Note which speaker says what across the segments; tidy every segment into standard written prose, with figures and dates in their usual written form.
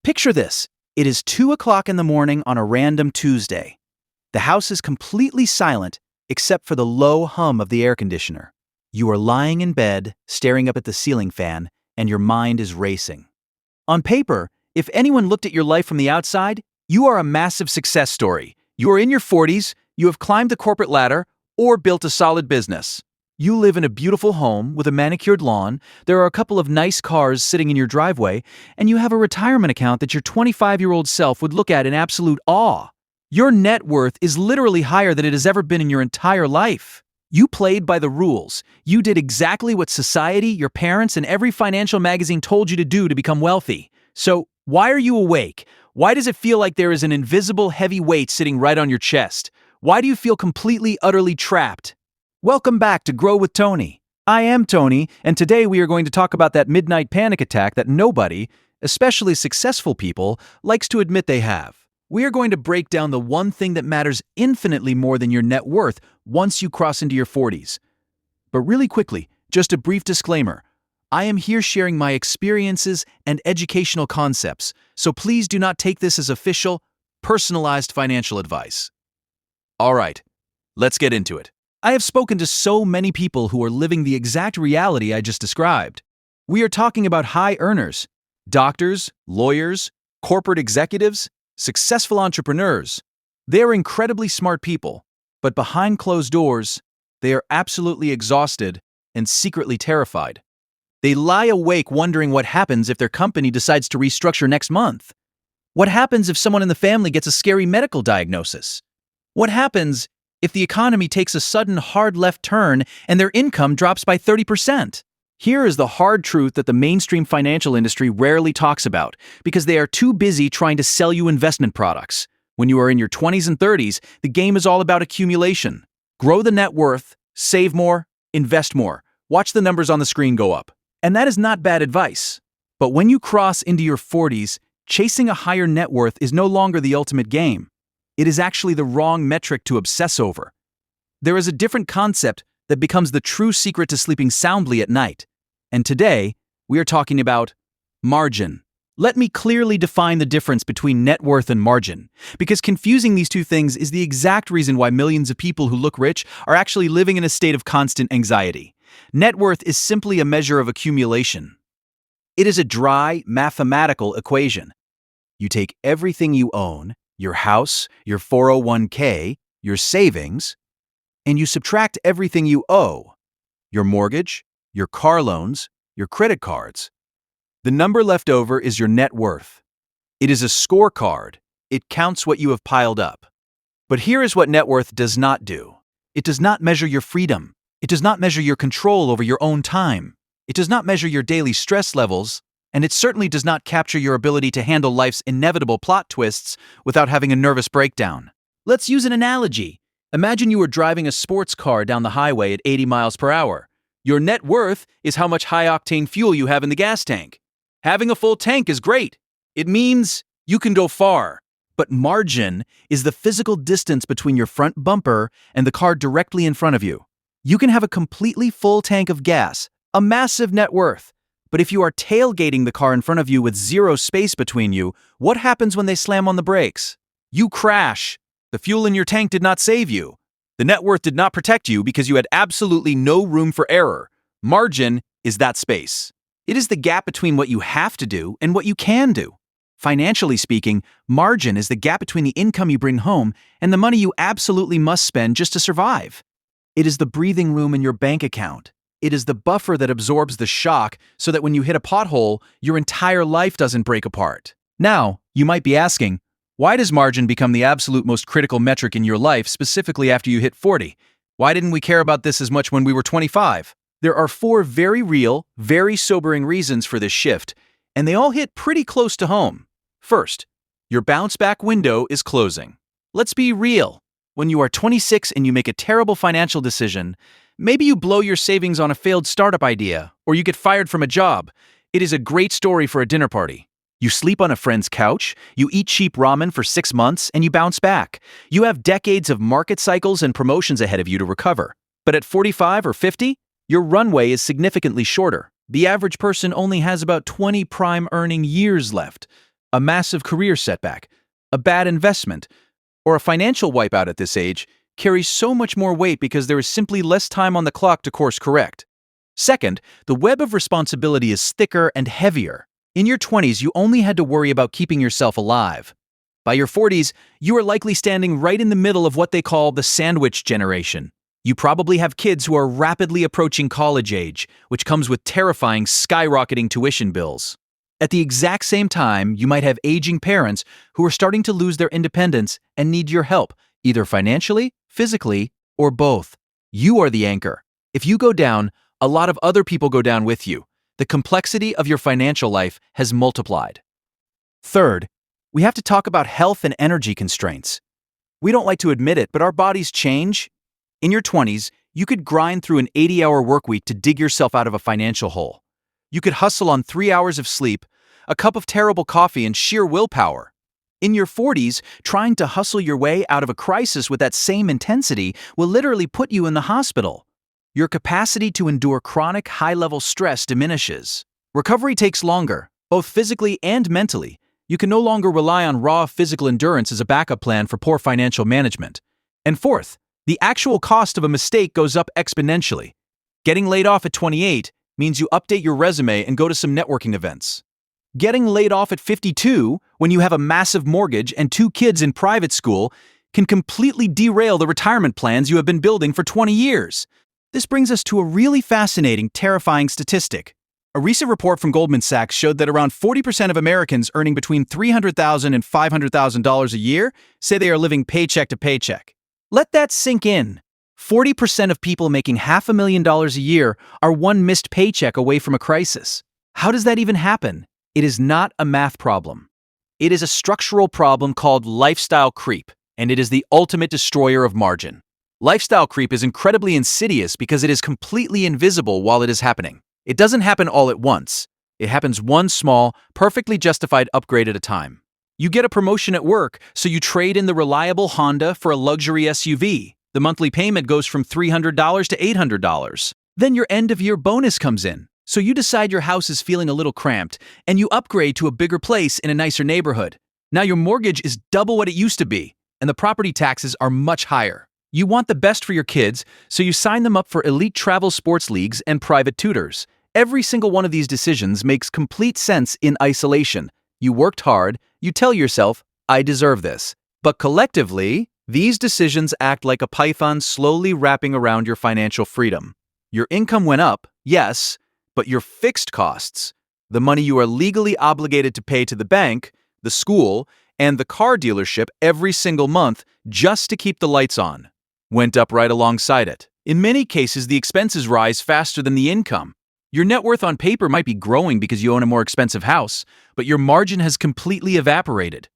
Speaker 1: Picture this. It is 2 o'clock in the morning on a random Tuesday. The house is completely silent except for the low hum of the air conditioner. You are lying in bed, staring up at the ceiling fan, and your mind is racing. On paper, if anyone looked at your life from the outside, you are a massive success story. You are in your 40s, you have climbed the corporate ladder, or built a solid business. You live in a beautiful home with a manicured lawn, there are a couple of nice cars sitting in your driveway, and you have a retirement account that your 25-year-old self would look at in absolute awe. Your net worth is literally higher than it has ever been in your entire life. You played by the rules. You did exactly what society, your parents, and every financial magazine told you to do to become wealthy. So, why are you awake? Why does it feel like there is an invisible heavy weight sitting right on your chest? Why do you feel completely, utterly trapped? Welcome back to Grow with Tony. I am Tony, and today we are going to talk about that midnight panic attack that nobody, especially successful people, likes to admit they have. We are going to break down the one thing that matters infinitely more than your net worth once you cross into your 40s. But really quickly, just a brief disclaimer. I am here sharing my experiences and educational concepts, so please do not take this as official, personalized financial advice. All right, let's get into it. I have spoken to so many people who are living the exact reality I just described. We are talking about high earners, doctors, lawyers, corporate executives, successful entrepreneurs. They are incredibly smart people, but behind closed doors, they are absolutely exhausted and secretly terrified. They lie awake wondering what happens if their company decides to restructure next month. What happens if someone in the family gets a scary medical diagnosis? What happens if the economy takes a sudden hard left turn and their income drops by 30%? Here is the hard truth that the mainstream financial industry rarely talks about because they are too busy trying to sell you investment products. When you are in your 20s and 30s, the game is all about accumulation. Grow the net worth, save more, invest more. Watch the numbers on the screen go up. And that is not bad advice. But when you cross into your 40s, chasing a higher net worth is no longer the ultimate game. It is actually the wrong metric to obsess over. There is a different concept that becomes the true secret to sleeping soundly at night. And today, we are talking about margin. Let me clearly define the difference between net worth and margin, because confusing these two things is the exact reason why millions of people who look rich are actually living in a state of constant anxiety. Net worth is simply a measure of accumulation. It is a dry, mathematical equation. You take everything you own, your house, your 401k, your savings, and you subtract everything you owe, your mortgage, your car loans, your credit cards. The number left over is your net worth. It is a scorecard. It counts what you have piled up. But here is what net worth does not do. It does not measure your freedom. It does not measure your control over your own time. It does not measure your daily stress levels, and it certainly does not capture your ability to handle life's inevitable plot twists without having a nervous breakdown. Let's use an analogy. Imagine you are driving a sports car down the highway at 80 miles per hour. Your net worth is how much high-octane fuel you have in the gas tank. Having a full tank is great. It means you can go far. But margin is the physical distance between your front bumper and the car directly in front of you. You can have a completely full tank of gas, a massive net worth. But if you are tailgating the car in front of you with zero space between you, what happens when they slam on the brakes? You crash. The fuel in your tank did not save you. The net worth did not protect you because you had absolutely no room for error. Margin is that space. It is the gap between what you have to do and what you can do. Financially speaking, margin is the gap between the income you bring home and the money you absolutely must spend just to survive. It is the breathing room in your bank account. It is the buffer that absorbs the shock so that when you hit a pothole, your entire life doesn't break apart. Now, you might be asking, why does margin become the absolute most critical metric in your life specifically after you hit 40? Why didn't we care about this as much when we were 25? There are 4 very real, very sobering reasons for this shift, and they all hit pretty close to home. First, your bounce-back window is closing. Let's be real. When you are 26 and you make a terrible financial decision, maybe you blow your savings on a failed startup idea, or you get fired from a job. It is a great story for a dinner party. You sleep on a friend's couch, you eat cheap ramen for 6 months, and you bounce back. You have decades of market cycles and promotions ahead of you to recover. But at 45 or 50, your runway is significantly shorter. The average person only has about 20 prime earning years left. a massive career setback, a bad investment, or a financial wipeout at this age carries so much more weight because there is simply less time on the clock to course correct. Second, the web of responsibility is thicker and heavier. In your 20s, you only had to worry about keeping yourself alive. By your 40s, you are likely standing right in the middle of what they call the sandwich generation. You probably have kids who are rapidly approaching college age, which comes with terrifying, skyrocketing tuition bills. At the exact same time, you might have aging parents who are starting to lose their independence and need your help, either financially, physically, or both. You are the anchor. If you go down, a lot of other people go down with you. The complexity of your financial life has multiplied. Third, we have to talk about health and energy constraints. We don't like to admit it, but our bodies change. In your 20s, you could grind through an 80-hour work week to dig yourself out of a financial hole. You could hustle on 3 hours of sleep, a cup of terrible coffee, and sheer willpower. In your 40s, trying to hustle your way out of a crisis with that same intensity will literally put you in the hospital. Your capacity to endure chronic, high-level stress diminishes. Recovery takes longer, both physically and mentally. You can no longer rely on raw physical endurance as a backup plan for poor financial management. And fourth, the actual cost of a mistake goes up exponentially. Getting laid off at 28 means you update your resume and go to some networking events. Getting laid off at 52, when you have a massive mortgage and 2 kids in private school, can completely derail the retirement plans you have been building for 20 years. This brings us to a really fascinating, terrifying statistic. A recent report from Goldman Sachs showed that around 40% of Americans earning between $300,000 and $500,000 a year say they are living paycheck to paycheck. Let that sink in. 40% of people making $500,000 a year are one missed paycheck away from a crisis. How does that even happen? It is not a math problem. It is a structural problem called lifestyle creep, and it is the ultimate destroyer of margin. Lifestyle creep is incredibly insidious because it is completely invisible while it is happening. It doesn't happen all at once. It happens one small, perfectly justified upgrade at a time. You get a promotion at work, so you trade in the reliable Honda for a luxury SUV. The monthly payment goes from $300 to $800. Then your end-of-year bonus comes in, so you decide your house is feeling a little cramped, and you upgrade to a bigger place in a nicer neighborhood. Now your mortgage is double what it used to be, and the property taxes are much higher. You want the best for your kids, so you sign them up for elite travel sports leagues and private tutors. Every single one of these decisions makes complete sense in isolation. You worked hard, you tell yourself, I deserve this. But collectively, these decisions act like a python slowly wrapping around your financial freedom. Your income went up, yes, but your fixed costs, the money you are legally obligated to pay to the bank, the school, and the car dealership every single month just to keep the lights on, went up right alongside it. In many cases, the expenses rise faster than the income. Your net worth on paper might be growing because you own a more expensive house, but your margin has completely evaporated.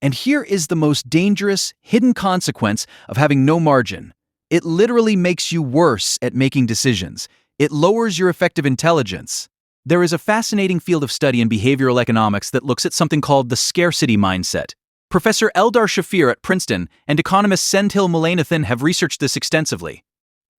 Speaker 1: And here is the most dangerous, hidden consequence of having no margin. It literally makes you worse at making decisions. It lowers your effective intelligence. There is a fascinating field of study in behavioral economics that looks at something called the scarcity mindset. Professor Eldar Shafir at Princeton and economist Senthil Mullainathan have researched this extensively.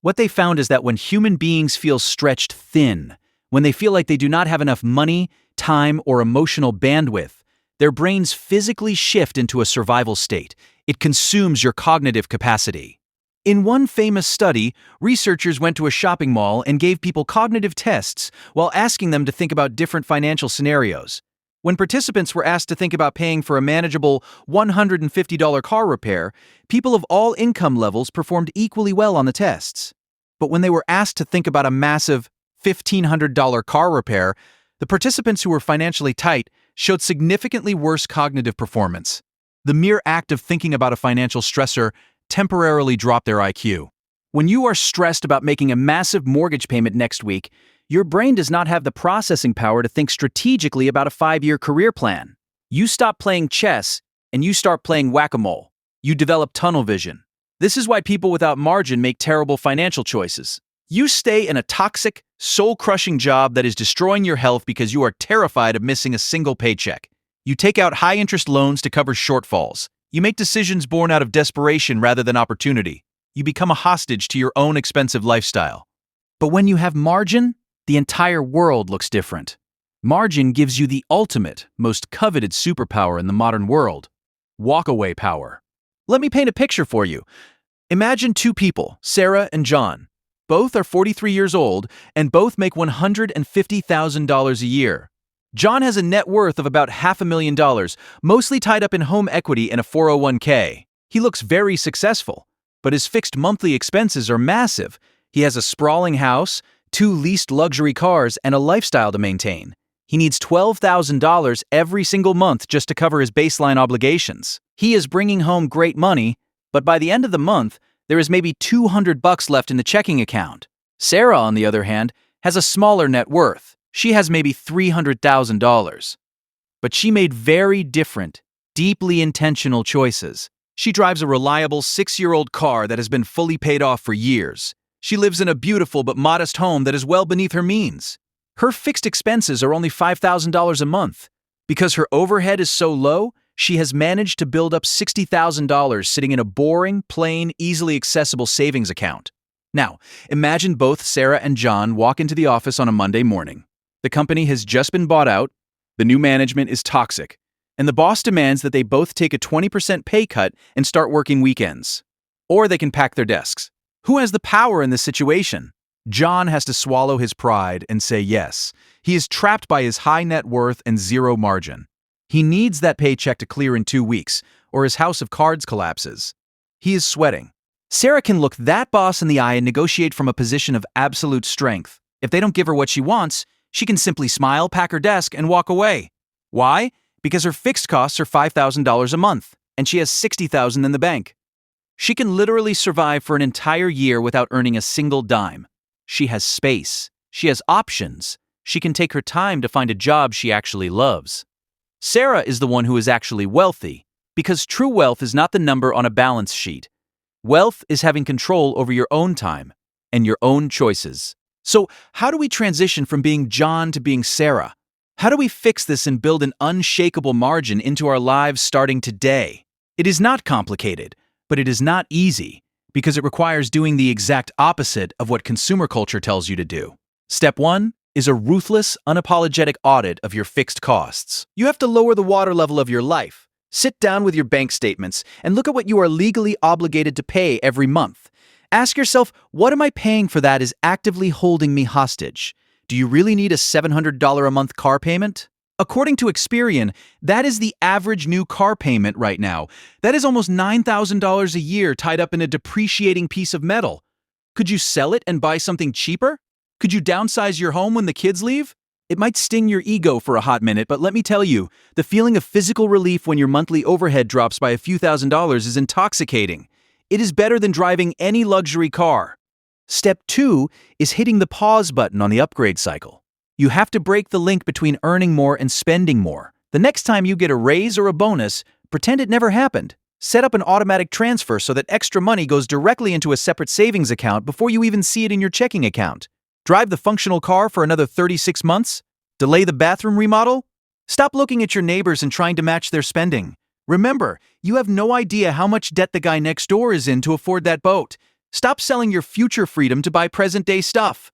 Speaker 1: What they found is that when human beings feel stretched thin, when they feel like they do not have enough money, time, or emotional bandwidth, their brains physically shift into a survival state. It consumes your cognitive capacity. In one famous study, researchers went to a shopping mall and gave people cognitive tests while asking them to think about different financial scenarios. When participants were asked to think about paying for a manageable $150 car repair, people of all income levels performed equally well on the tests. But when they were asked to think about a massive $1,500 car repair, the participants who were financially tight showed significantly worse cognitive performance. The mere act of thinking about a financial stressor temporarily dropped their IQ. When you are stressed about making a massive mortgage payment next week, your brain does not have the processing power to think strategically about a 5-year career plan. You stop playing chess and you start playing whack-a-mole. You develop tunnel vision. This is why people without margin make terrible financial choices. You stay in a toxic, soul-crushing job that is destroying your health because you are terrified of missing a single paycheck. You take out high-interest loans to cover shortfalls. You make decisions born out of desperation rather than opportunity. You become a hostage to your own expensive lifestyle. But when you have margin, the entire world looks different. Margin gives you the ultimate, most coveted superpower in the modern world: walkaway power. Let me paint a picture for you. Imagine two people, Sarah and John. Both are 43 years old and both make $150,000 a year. John has a net worth of about $500,000, mostly tied up in home equity and a 401k. He looks very successful, but his fixed monthly expenses are massive. He has a sprawling house, 2 leased luxury cars, and a lifestyle to maintain. He needs $12,000 every single month just to cover his baseline obligations. He is bringing home great money, but by the end of the month, there is maybe $200 left in the checking account. Sarah, on the other hand, has a smaller net worth. She has maybe $300,000. But she made very different, deeply intentional choices. She drives a reliable 6-year-old car that has been fully paid off for years. She lives in a beautiful but modest home that is well beneath her means. Her fixed expenses are only $5,000 a month. Because her overhead is so low, she has managed to build up $60,000 sitting in a boring, plain, easily accessible savings account. Now, imagine both Sarah and John walk into the office on a Monday morning. The company has just been bought out, the new management is toxic, and the boss demands that they both take a 20% pay cut and start working weekends. Or they can pack their desks. Who has the power in this situation? John has to swallow his pride and say yes. He is trapped by his high net worth and zero margin. He needs that paycheck to clear in 2 weeks, or his house of cards collapses. He is sweating. Sarah can look that boss in the eye and negotiate from a position of absolute strength. If they don't give her what she wants, she can simply smile, pack her desk, and walk away. Why? Because her fixed costs are $5,000 a month, and she has $60,000 in the bank. She can literally survive for an entire year without earning a single dime. She has space. She has options. She can take her time to find a job she actually loves. Sarah is the one who is actually wealthy, because true wealth is not the number on a balance sheet. Wealth is having control over your own time and your own choices. So, how do we transition from being John to being Sarah? How do we fix this and build an unshakable margin into our lives starting today? It is not complicated, but it is not easy, because it requires doing the exact opposite of what consumer culture tells you to do. Step 1 is a ruthless, unapologetic audit of your fixed costs. You have to lower the water level of your life. Sit down with your bank statements and look at what you are legally obligated to pay every month. Ask yourself, what am I paying for that is actively holding me hostage? Do you really need a $700 a month car payment? According to Experian, that is the average new car payment right now. That is almost $9,000 a year tied up in a depreciating piece of metal. Could you sell it and buy something cheaper? Could you downsize your home when the kids leave? It might sting your ego for a hot minute, but let me tell you, the feeling of physical relief when your monthly overhead drops by a few $1,000s is intoxicating. It is better than driving any luxury car. Step 2 is hitting the pause button on the upgrade cycle. You have to break the link between earning more and spending more. The next time you get a raise or a bonus, pretend it never happened. Set up an automatic transfer so that extra money goes directly into a separate savings account before you even see it in your checking account. Drive the functional car for another 36 months? Delay the bathroom remodel? Stop looking at your neighbors and trying to match their spending. Remember, you have no idea how much debt the guy next door is in to afford that boat. Stop selling your future freedom to buy present-day stuff.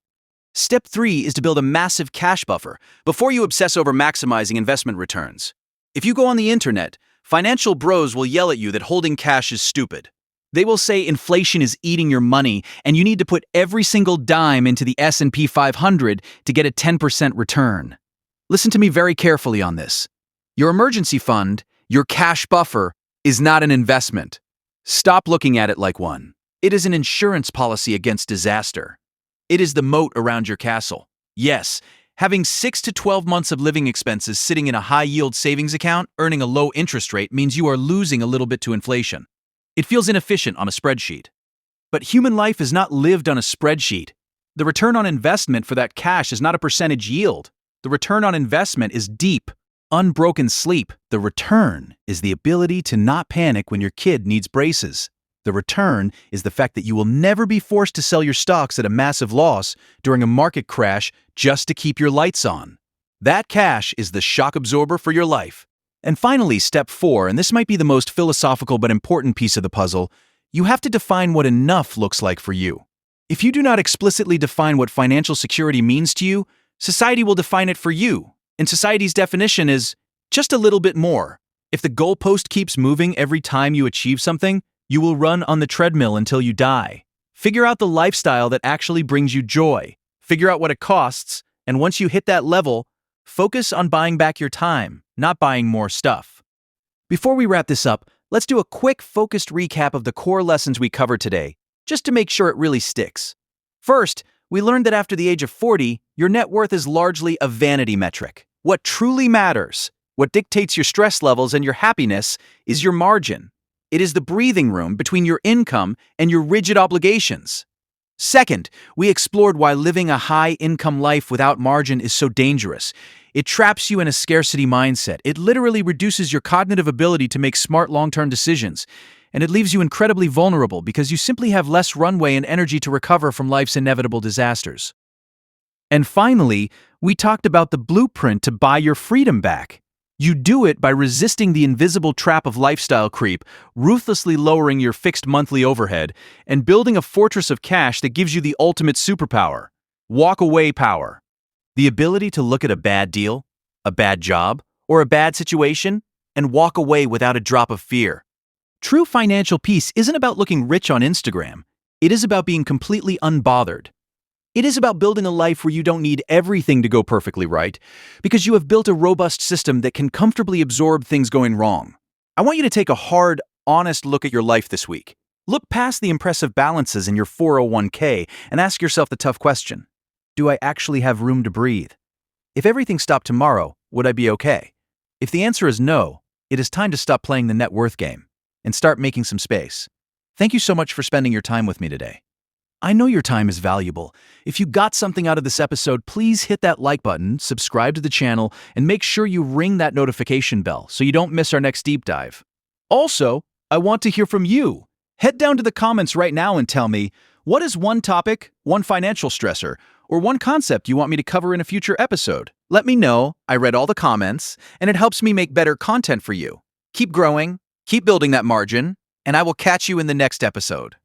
Speaker 1: Step 3 is to build a massive cash buffer before you obsess over maximizing investment returns. If you go on the internet, financial bros will yell at you that holding cash is stupid. They will say inflation is eating your money and you need to put every single dime into the S&P 500 to get a 10% return. Listen to me very carefully on this. Your emergency fund, your cash buffer, is not an investment. Stop looking at it like one. It is an insurance policy against disaster. It is the moat around your castle. Yes, having 6 to 12 months of living expenses sitting in a high-yield savings account earning a low interest rate means you are losing a little bit to inflation. It feels inefficient on a spreadsheet. But human life is not lived on a spreadsheet. The return on investment for that cash is not a percentage yield. The return on investment is deep, unbroken sleep. The return is the ability to not panic when your kid needs braces. The return is the fact that you will never be forced to sell your stocks at a massive loss during a market crash just to keep your lights on. That cash is the shock absorber for your life. And finally, step 4, and this might be the most philosophical but important piece of the puzzle, you have to define what enough looks like for you. If you do not explicitly define what financial security means to you, society will define it for you. And society's definition is just a little bit more. If the goalpost keeps moving every time you achieve something, you will run on the treadmill until you die. Figure out the lifestyle that actually brings you joy. Figure out what it costs, and once you hit that level, focus on buying back your time, not buying more stuff. Before we wrap this up, let's do a quick, focused recap of the core lessons we covered today, just to make sure it really sticks. First, we learned that after the age of 40, your net worth is largely a vanity metric. What truly matters, what dictates your stress levels and your happiness, is your margin. It is the breathing room between your income and your rigid obligations. Second, we explored why living a high-income life without margin is so dangerous. It traps you in a scarcity mindset. It literally reduces your cognitive ability to make smart long-term decisions. And it leaves you incredibly vulnerable because you simply have less runway and energy to recover from life's inevitable disasters. And finally, we talked about the blueprint to buy your freedom back. You do it by resisting the invisible trap of lifestyle creep, ruthlessly lowering your fixed monthly overhead, and building a fortress of cash that gives you the ultimate superpower: walk-away power. The ability to look at a bad deal, a bad job, or a bad situation, and walk away without a drop of fear. True financial peace isn't about looking rich on Instagram. It is about being completely unbothered. It is about building a life where you don't need everything to go perfectly right, because you have built a robust system that can comfortably absorb things going wrong. I want you to take a hard, honest look at your life this week. Look past the impressive balances in your 401k and ask yourself the tough question: do I actually have room to breathe? If everything stopped tomorrow, would I be okay? If the answer is no, it is time to stop playing the net worth game and start making some space. Thank you so much for spending your time with me today. I know your time is valuable. If you got something out of this episode, please hit that like button, subscribe to the channel, and make sure you ring that notification bell so you don't miss our next deep dive. Also, I want to hear from you. Head down to the comments right now and tell me, what is one topic, one financial stressor, or one concept you want me to cover in a future episode? Let me know. I read all the comments, and it helps me make better content for you. Keep growing, keep building that margin, and I will catch you in the next episode.